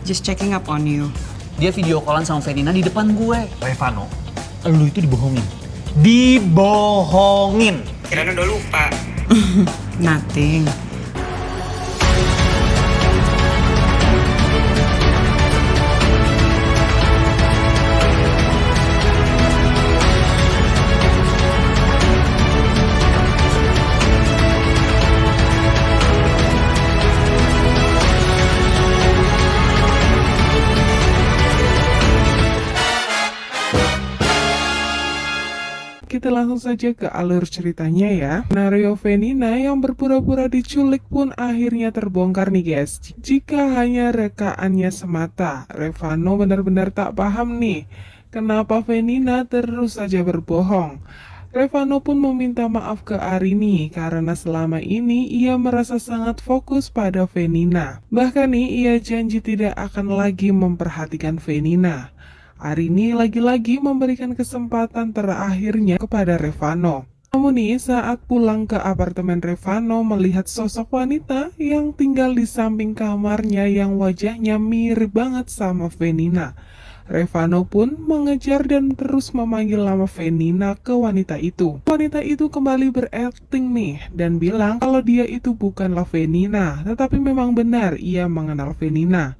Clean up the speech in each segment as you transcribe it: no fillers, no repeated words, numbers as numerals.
Just checking up on you. Dia video callan sama Venina di depan gue. Revano, lu itu dibohongin. Dibohongin. Kirain udah lupa. Nothing. Kita langsung saja ke alur ceritanya ya. Skenario Venina yang berpura-pura diculik pun akhirnya terbongkar nih guys. Jika hanya rekaannya semata, Revano benar-benar tak paham nih kenapa Venina terus saja berbohong. Revano pun meminta maaf ke Arini karena selama ini ia merasa sangat fokus pada Venina. Bahkan nih ia janji tidak akan lagi memperhatikan Venina. Arini lagi-lagi memberikan kesempatan terakhirnya kepada Revano. Namun nih saat pulang ke apartemen, Revano melihat sosok wanita yang tinggal di samping kamarnya yang wajahnya mirip banget sama Venina. Revano pun mengejar dan terus memanggil nama Venina ke wanita itu. Wanita itu kembali berakting nih dan bilang kalau dia itu bukanlah Venina, tetapi memang benar ia mengenal Venina.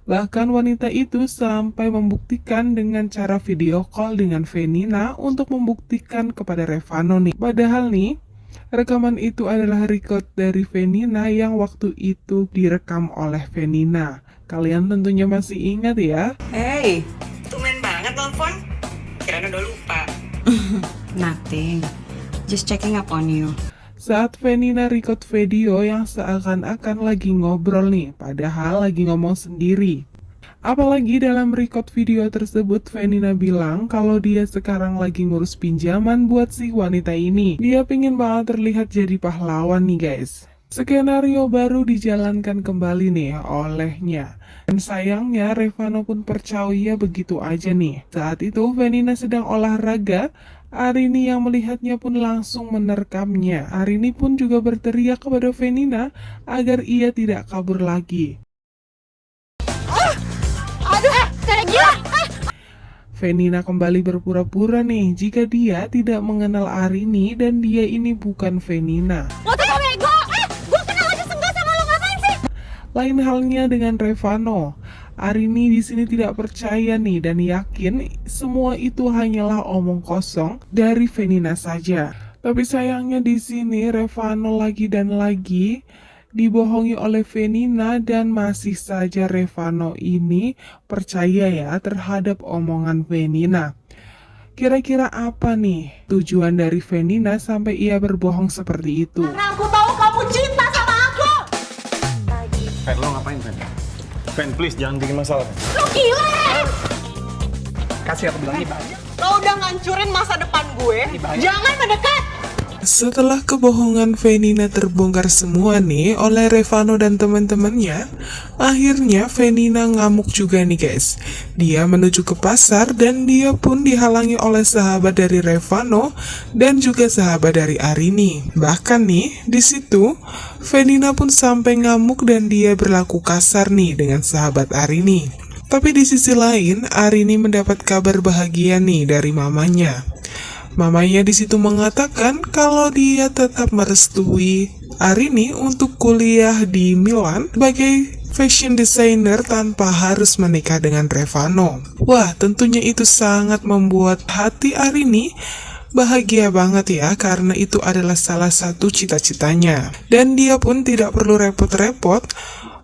Bahkan wanita itu sampai membuktikan dengan cara video call dengan Venina untuk membuktikan kepada Revano nih. Padahal nih, rekaman itu adalah record dari Venina yang waktu itu direkam oleh Venina. Kalian tentunya masih ingat ya? Hey, Tumben banget telepon. Kirain udah lupa. nothing. Just checking up on you. Saat Venina record video yang seakan-akan lagi ngobrol nih, padahal lagi ngomong sendiri. Apalagi dalam record video tersebut, Venina bilang kalau dia sekarang lagi ngurus pinjaman buat si wanita ini. Dia pingin banget terlihat jadi pahlawan nih guys. Skenario baru dijalankan kembali nih olehnya. Dan sayangnya Revano pun percaya begitu aja nih. Saat itu Venina sedang olahraga. Arini yang melihatnya pun langsung menerekamnya. Arini pun juga berteriak kepada Venina agar ia tidak kabur lagi. Venina kembali berpura-pura nih jika dia tidak mengenal Arini dan dia ini bukan Venina. Lo tuh bego! Gue kenal aja enggak sama lo, ngapain sih? Lain halnya dengan Revano. Arini di sini tidak percaya nih dan yakin semua itu hanyalah omong kosong dari Venina saja. Tapi sayangnya di sini Revano lagi dan lagi dibohongi oleh Venina dan masih saja Revano ini percaya ya terhadap omongan Venina. Kira-kira apa nih tujuan dari Venina sampai ia berbohong seperti itu? Karena aku tahu kamu cinta sama aku! Fen, lo ngapain, Fen? Fen, please jangan bikin masalah. Lo gila! Kasih aku bilang Iba. Lo udah ngancurin masa depan gue. Jangan mendekat! Setelah kebohongan Venina terbongkar semua nih oleh Revano dan teman-temannya, akhirnya Venina ngamuk juga nih guys. Dia menuju ke pasar dan dia pun dihalangi oleh sahabat dari Revano dan juga sahabat dari Arini. Bahkan nih, di situ Venina pun sampai ngamuk dan dia berlaku kasar nih dengan sahabat Arini. Tapi di sisi lain, Arini mendapat kabar bahagia nih dari mamanya. Mamanya di situ mengatakan kalau dia tetap merestui Arini untuk kuliah di Milan sebagai fashion designer tanpa harus menikah dengan Revano. Wah, tentunya itu sangat membuat hati Arini bahagia banget ya, karena itu adalah salah satu cita-citanya. Dan dia pun tidak perlu repot-repot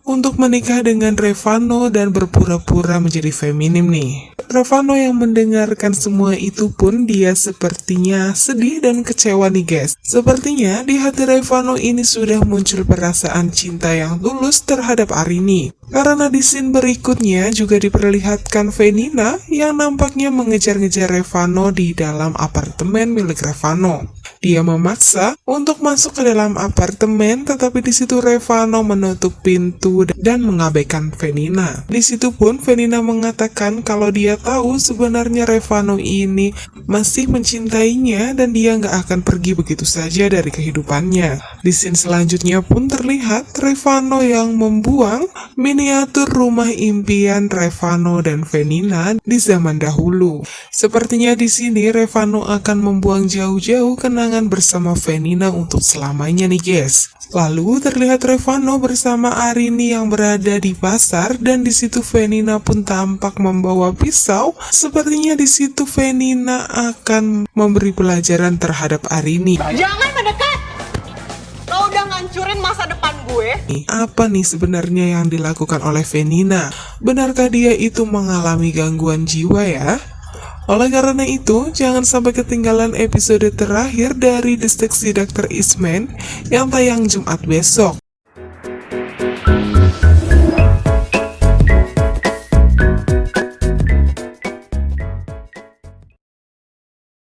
untuk menikah dengan Revano dan berpura-pura menjadi feminim nih. Revano yang mendengarkan semua itu pun dia sepertinya sedih dan kecewa nih guys. Sepertinya di hati Revano ini sudah muncul perasaan cinta yang tulus terhadap Arini. Karena di scene berikutnya juga diperlihatkan Venina yang nampaknya mengejar-ngejar Revano di dalam apartemen milik Revano. Dia memaksa untuk masuk ke dalam apartemen, tetapi di situ Revano menutup pintu dan mengabaikan Venina. Di situ pun Venina mengatakan kalau dia tahu sebenarnya Revano ini masih mencintainya dan dia nggak akan pergi begitu saja dari kehidupannya. Di scene selanjutnya pun terlihat Revano yang membuang miniatur rumah impian Revano dan Venina di zaman dahulu. Sepertinya di sini Revano akan membuang jauh-jauh kenangan bersama Venina untuk selamanya nih guys. Lalu terlihat Revano bersama Arini yang berada di pasar dan di situ Venina pun tampak membawa pisau. Sepertinya di situ Venina akan memberi pelajaran terhadap Arini. Jangan mendekat! Lo udah ngancurin masa depan gue. Apa nih sebenarnya yang dilakukan oleh Venina? Benarkah dia itu mengalami gangguan jiwa ya? Oleh karena itu, jangan sampai ketinggalan episode terakhir dari Deteksi Dr. Isman yang tayang Jumat besok.